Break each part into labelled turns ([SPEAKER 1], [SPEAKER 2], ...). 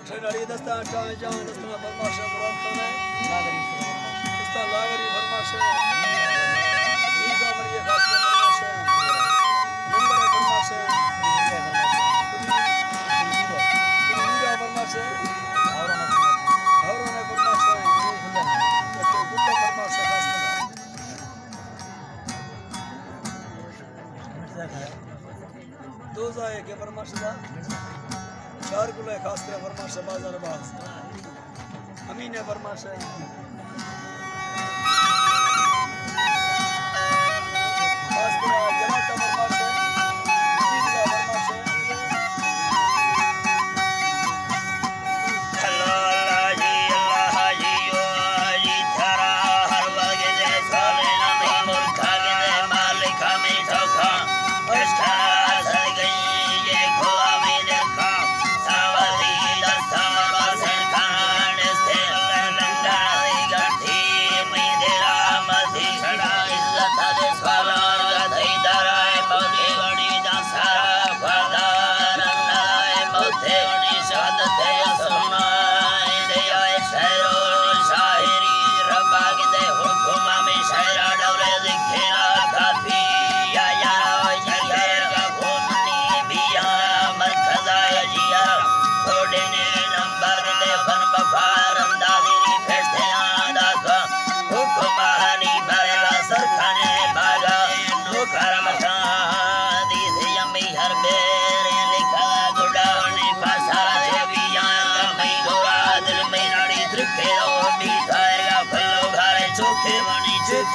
[SPEAKER 1] ठेनाड़ी दस्ता चाय जान दस्ता फरमाशे बरातने दस्ता लागरी फरमाशे ईका मरिए खास फरमाशे नंबर फरमाशे मीरा फरमाशे और ने फरमाशे तो गुल्ला फरमाशे खास दो जाए के फरमाशे दा चार गुल्ला खास कर फरमाशे बाजार बाज अमीन है फरमाशे खास कर जनाता फरमाशे जीतला फरमाशे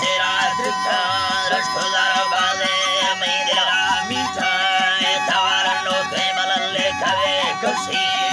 [SPEAKER 1] तेरा दिखा रश्तदार बाजे मैं दिला मीठा तवार नो के मलले खवे कसी